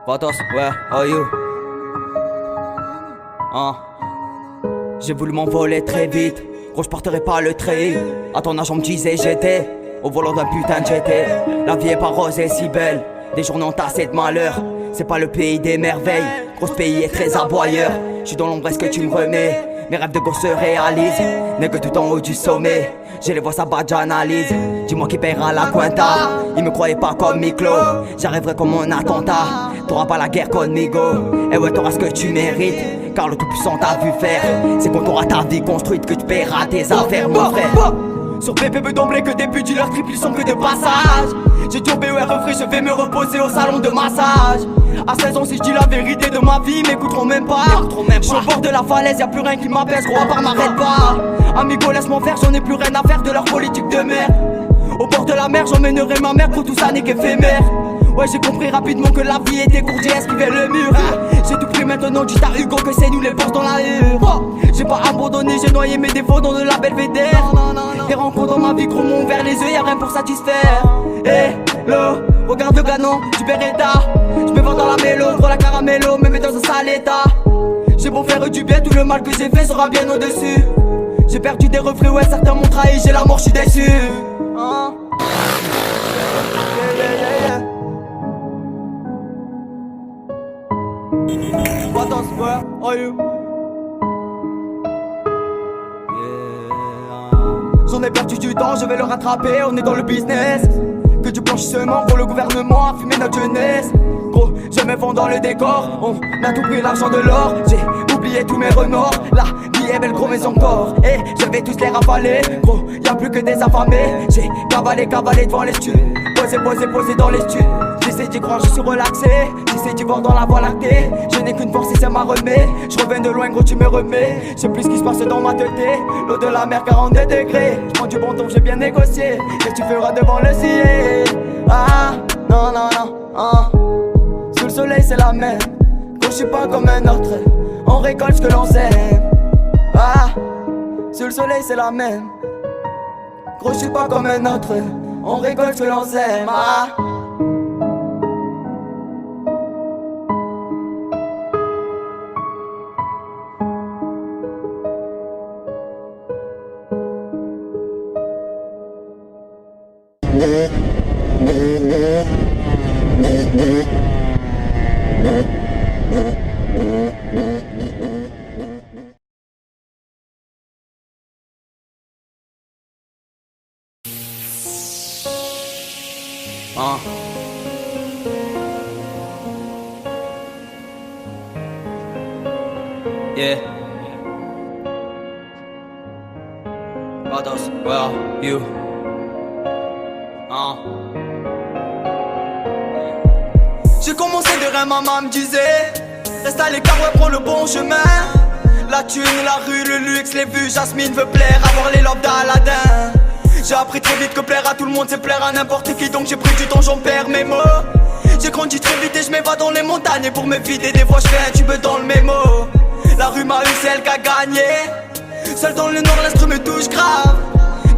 Vatos, where are you? J'ai voulu m'envoler très vite. Gros, je porterai pas le trait. À ton âge, on me disait j'étais au volant d'un putain de GT. La vie est pas rose et si belle. Des journées entassées de malheur. C'est pas le pays des merveilles. Gros, ce pays est très aboyeur. Je suis dans l'ombre, est-ce que tu me remets? Mes rêves de gosse se réalisent. N'est que tout en haut du sommet. J'ai les voix, ça bat, j'analyse. Dis-moi qui paiera la cuenta. Ils me croyaient pas comme Miklo. J'arriverai comme un attentat. T'auras pas la guerre conmigo. Et ouais, t'auras ce que tu mérites. Car le tout-puissant t'a vu faire. C'est quand t'auras ta vie construite que tu paieras tes affaires, mon frère. Sur PPB d'emblée que des putes, leur triple, ils sont que de passage. J'ai dit au BER refrais, je vais me reposer au salon de massage. À 16 ans, si je dis la vérité de ma vie, m'écouteront même pas. Je suis au bord de la falaise, y'a plus rien qui m'apaise, gros, à part m'arrête pas. Amigo, laisse-moi faire, j'en ai plus rien à faire de leur politique de merde. Au bord de la mer, j'emmènerai ma mère, pour tout ça n'est qu'éphémère. Ouais, j'ai compris rapidement que la vie était courte, j'ai esquivé le mur. J'ai tout pris maintenant, dis à Hugo que c'est nous les boss dans la hure. J'ai pas abandonné, j'ai noyé mes défauts dans de la belvédère. Les rencontres dans ma vie gros m'ont ouvert les yeux, y'a rien pour satisfaire. Hello, regarde le ganon du Beretta. J'me vends dans la mélo, gros la caramello, me mets dans un sale état. J'ai beau faire du bien, tout le mal que j'ai fait sera bien au-dessus. J'ai perdu des refrains, ouais certains m'ont trahi, j'ai la mort, j'suis déçu. What else, where are you? J'en ai perdu du temps, je vais le rattraper, on est dans le business. Que du blanchissement pour le gouvernement a fumé notre jeunesse. Gros, je me fonds dans le décor, on a tout pris l'argent de l'or. J'ai oublié tous mes remords, la vie est belle gros mais encore. Et je vais tous les rafaler, gros, y'a plus que des affamés. J'ai cavalé devant les studs, posé dans les studs. J'essaie d'y croire, je suis relaxé. J'essaie d'y voir dans la voie lactée. Je n'ai qu'une force et c'est ma remet. Je reviens de loin gros tu me remets. Je sais plus ce qui se passe dans ma tête. L'eau de la mer 42 degrés. Je prends du bon temps, j'ai bien négocié. Qu'est-ce que tu feras devant le ciel? Ah, non, sous le soleil c'est la même. Gros je suis pas comme un autre. On récolte ce que l'on sème. Ah, sous le soleil c'est la même. Gros je suis pas comme un autre. On récolte ce que l'on sème. Ah. Yeah. Vatos, where are you? J'ai commencé de rien, maman me disait reste à l'écart, ouais, prends le bon chemin. La thune, la rue, le luxe, les vues, Jasmine veut plaire, avoir les lobes d'Aladin. J'ai appris très vite que plaire à tout le monde c'est plaire à n'importe qui. Donc j'ai pris du temps, j'en perds mes mots. J'ai grandi très vite et je m'évade dans les montagnes. Et pour me vider des fois je fais un tube dans le mémo. La rue m'a eu, c'est elle qui a gagné. Seul dans le nord, l'instru me touche grave.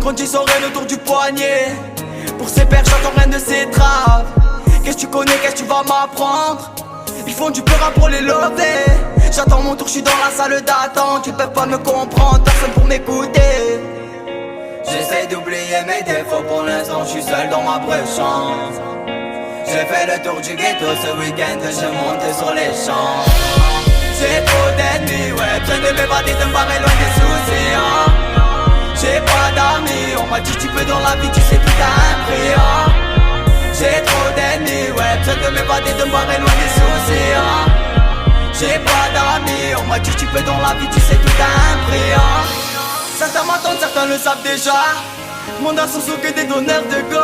Grandi sans rien autour du poignet. Pour ces pères, j'entends rien de ces traves. Qu'est-ce que tu connais, qu'est-ce que tu vas m'apprendre? Ils font du peur pour les lever. J'attends mon tour, je suis dans la salle d'attente. Ils peuvent pas me comprendre, personne pour m'écouter. J'essaie d'oublier mes défauts, pour l'instant je suis seul dans ma brève chance. J'ai fait le tour du ghetto ce week-end, je monte sur les champs. J'ai trop d'ennemis, ouais, besoin de m'évader, de me barrer loin des soucis, hein. J'ai pas d'amis, on m'a dit tu peux dans la vie, tu sais tout a un prix, hein. J'ai trop d'ennemis, ouais, besoin de m'évader, de me barrer loin des soucis, hein. J'ai pas d'amis, on m'a dit tu peux dans la vie, tu sais tout a un prix, hein. Certains m'attendent, certains le savent déjà. Mon âme sans que des donneurs de go.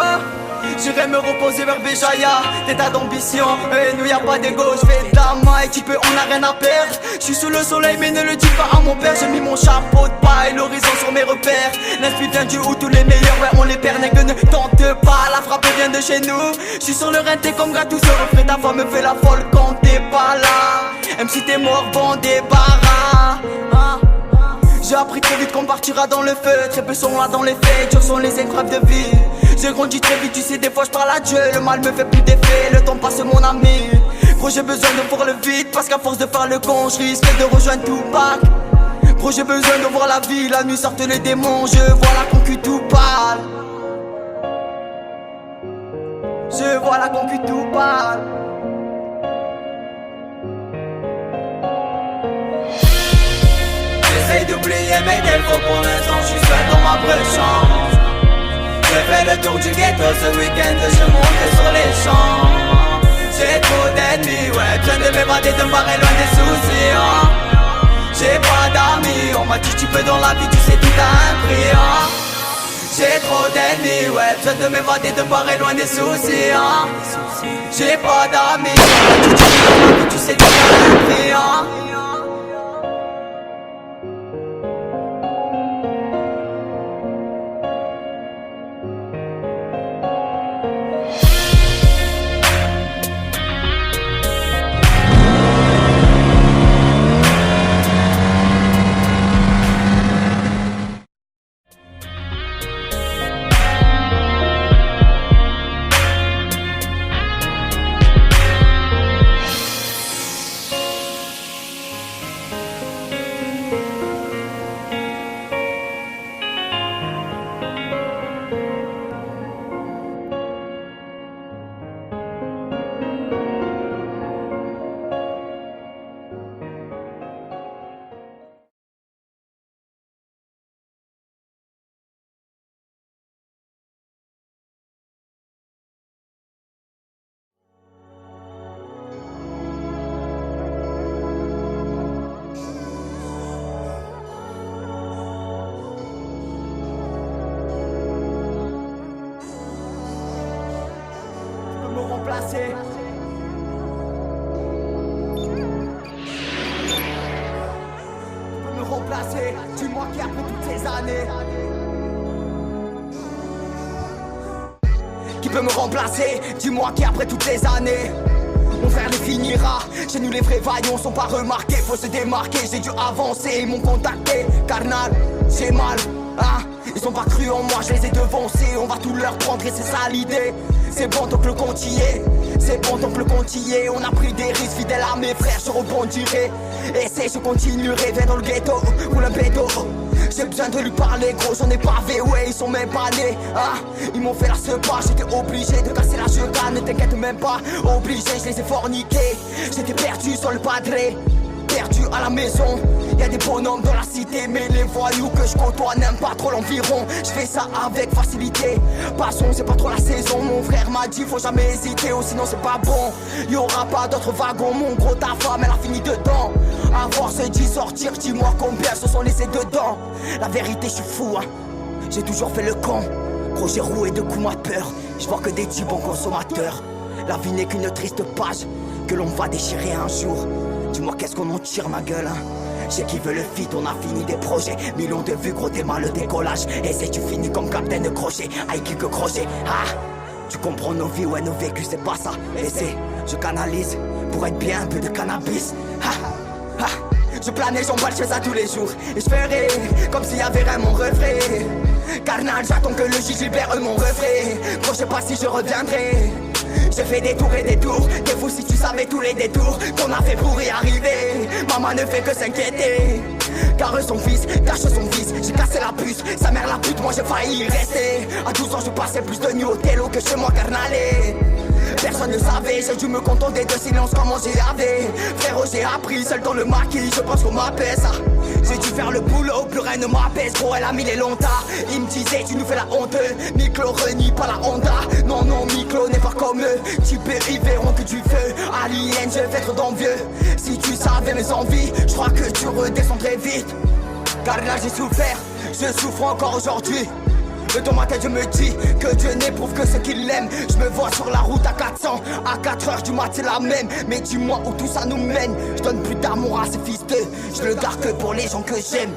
J'irai me reposer vers Béjaïa. Des tas d'ambition, et nous y'a pas d'égo. J'fais de la maille, tu peux, on a rien à perdre. J'suis sous le soleil mais ne le dis pas à mon père. J'ai mis mon chapeau de paille, l'horizon sur mes repères. L'inspire vient du haut, tous les meilleurs, ouais on les perd. N'est que ne tente pas, la frappe vient de chez nous. J'suis sur le rein, t'es comme Gatou, ce refrain. Ta voix me fait la folle quand t'es pas là. Même si t'es mort, vend des barras. J'ai appris très vite qu'on partira dans le feu. Très peu sont là dans les faits, durs sont les épreuves de vie. J'ai grandi très vite, tu sais, des fois je parle à Dieu. Le mal me fait plus d'effet, le temps passe mon ami. Bro j'ai besoin de voir le vide, parce qu'à force de faire le con je risque de rejoindre Tupac. Bro j'ai besoin de voir la vie, la nuit sortent les démons, je vois la concu tout pâle. Je vois la concu tout pâle. J'essaye d'oublier mes défauts, pour l'instant je suis seul dans ma vraie chambre. J'ai fait le tour du ghetto ce week-end, je monte sur les champs. J'ai trop d'ennemis, ouais, besoin de m'évader, de me barrer loin des soucis, hein. J'ai pas d'amis, on m'a dit tu peux dans la vie, tu sais tout a un prix, hein. J'ai trop d'ennemis, ouais, besoin de m'évader, de me barrer loin des soucis, hein. J'ai pas d'amis, on m'a dit tu peux dans la vie, tu sais tout a un prix, hein. Remplacer. Me remplacer, dis-moi qui après toutes ces années. Qui peut me remplacer, dis-moi qui après toutes les années. Mon frère les finira, chez nous les vrais vaillants sont pas remarqués. Faut se démarquer, j'ai dû avancer, ils m'ont contacté. Carnal, j'ai mal, hein. Ils ont pas cru en moi, je les ai devancés. On va tout leur prendre et c'est ça l'idée. C'est bon donc le compte y est, c'est bon donc le compte y est. On a pris des risques fidèles à mes frères, je rebondirai. Essaye, je continuerai, viens dans le ghetto, ou le bédo. J'ai besoin de lui parler, gros, j'en ai pas vu, ouais, ils sont même pas nés, hein. Ils m'ont fait la sepa, j'étais obligé de casser la cheveux, ne t'inquiète même pas, obligé, je les ai forniqués. J'étais perdu sur le padré, perdu à la maison. Y'a des bonhommes dans la cité, mais les voyous que je côtoie n'aiment pas trop l'environ. Je fais ça avec facilité, passons, c'est pas trop la saison. Mon frère m'a dit faut jamais hésiter, ou sinon c'est pas bon. Y'aura pas d'autres wagons, mon gros ta femme elle a fini dedans. À voir se dit sortir, dis-moi combien se sont laissés dedans. La vérité je suis fou, hein. J'ai toujours fait le con. Gros j'ai roué de coups ma peur. Je vois que des types bons consommateurs. La vie n'est qu'une triste page que l'on va déchirer un jour. Dis-moi qu'est-ce qu'on en tire ma gueule, hein. J'ai qui veut le fit, on a fini des projets. Millions de vues, gros t'es mal le décollage. Et c'est tu finis comme Captain de Crochet. Aïe quelques crochets, ah. Tu comprends nos vies, ouais nos vécus c'est pas ça. Et c'est, je canalise pour être bien un peu de cannabis, ah. Ah. Je plane et j'emballe chez ça tous les jours. Et je ferai comme s'il y avait vraiment reflet. Carnal j'attends que le juge libère mon reflet. Gros je sais pas si je reviendrai. J'ai fait des tours et des tours. T'es fou si tu savais tous les détours qu'on a fait pour y arriver. Maman ne fait que s'inquiéter, car son fils cache son vice. J'ai cassé la puce, sa mère la pute, moi j'ai failli y rester. À 12 ans je passais plus de nuits au télo que chez moi carnalé. Personne ne savait, j'ai dû me contenter de silence comme j'ai avait. Frérot j'ai appris seul dans le maquis, je pense qu'on m'appelle ça. J'ai dû faire le boulot, plus rien ne m'apaise. Gros elle a mis les longs tas. Il me disait tu nous fais la honte. Miklo renie pas la Honda. Non non Miklo n'est pas comme eux. Type ils verront que du feu. Alien je vais être d'envieux. Si tu savais mes envies, je crois que tu redescendrais vite. Car là j'ai souffert, je souffre encore aujourd'hui. Dans ma tête je me dis que Dieu n'éprouve que ceux qui l'aiment. Je me vois sur la route à 400, à 4h du mat c'est la même. Mais dis-moi où tout ça nous mène. Je donne plus d'amour à ces fils de. Je le garde que pour les gens que j'aime.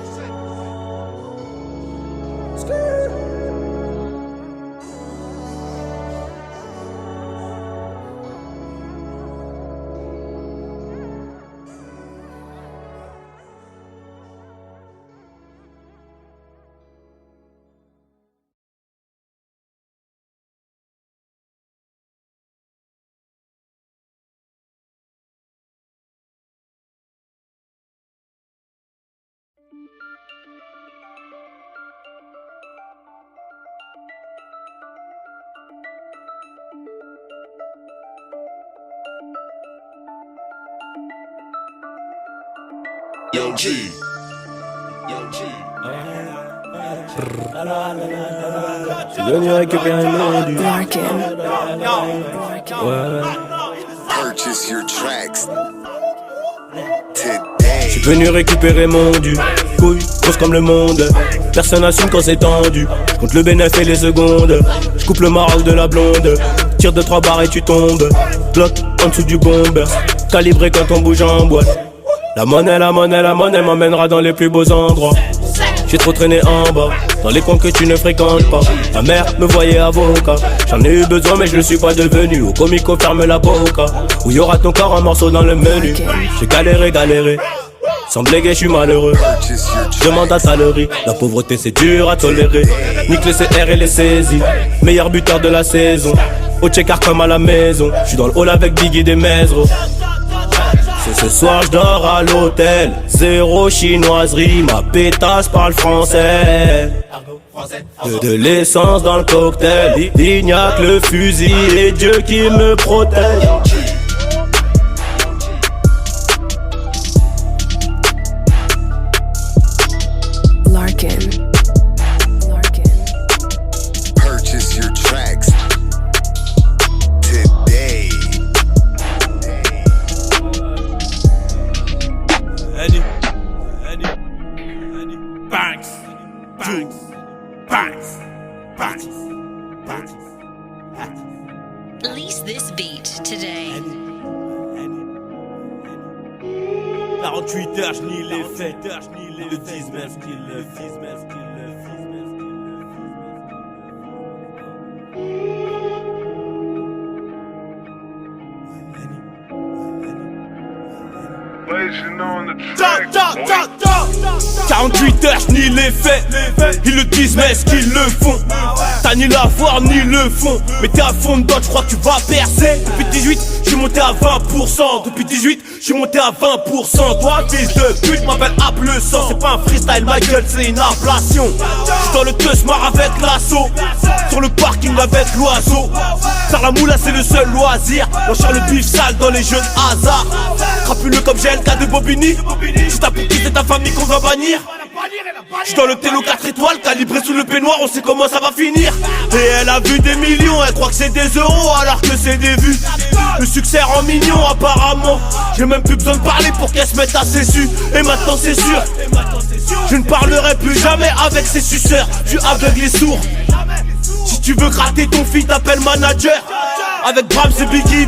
Yo G. J'suis venu récupérer mon dû. Ouais. Purchase your tracks today. J'suis venu récupérer mon dû. Couille, grosse comme le monde. Personne n'assume quand c'est tendu. J'compte le bénéf et les secondes. J'coupe le maroc de la blonde. Tire de 3 barres et tu tombes. Bloc en dessous du bomber. Calibré quand on bouge en boîte. La monnaie m'emmènera dans les plus beaux endroits. J'ai trop traîné en bas, dans les coins que tu ne fréquentes pas. Ta mère me voyait avocat. J'en ai eu besoin mais je ne suis pas devenu. Au comico ferme la boca. Où y'aura ton corps un morceau dans le menu. J'ai galéré. Sans bléguer je suis malheureux. Demande à salerie. La pauvreté c'est dur à tolérer. Nique les CR et les saisies. Meilleur buteur de la saison. Au check-art comme à la maison. Je suis dans le hall avec Biggie des Mesro. Ce soir je dors à l'hôtel. Zéro chinoiserie, ma pétasse parle français. De l'essence dans le cocktail. Il n'y a que le fusil et Dieu qui me protège. Purchase your tracks today. Annie. Banks. Release this beat today. 48 heures, je nie les faits. Ils le disent même ce qu'ils le disent. Blazing on the track. 48 heures, je nie les faits. Ils le disent, mais est-ce qu'ils le font? T'as ni la voix ni le fond. Mais t'es à fond dedans, je crois que tu vas percer. Depuis 18, je suis monté à 20%. Depuis 18, je suis monté à 20%. Toi, fils de pute, m'appelle App le sang. C'est pas un freestyle, ma gueule, c'est une inflation. J'suis dans le teus, marre avec l'assaut. Sur le parking avec l'oiseau. Faire la moula, c'est le seul loisir. Enchère le bif sale dans les jeux de hasard. Crapuleux comme GLK de Bobigny. C'est ta petite et ta famille qu'on va bannir. J'suis dans le télo 4 étoiles, calibré sous le peignoir, on sait comment ça va finir. Et elle a vu des millions, elle croit que c'est des euros alors que c'est des vues. Le succès rend mignon apparemment. J'ai même plus besoin de parler pour qu'elle se mette à ses su. Et maintenant c'est sûr, je ne parlerai plus jamais avec ces suceurs. Je suis aveugle et sourd. Si tu veux gratter ton fils, t'appelles manager. Avec Brahms et Biggie.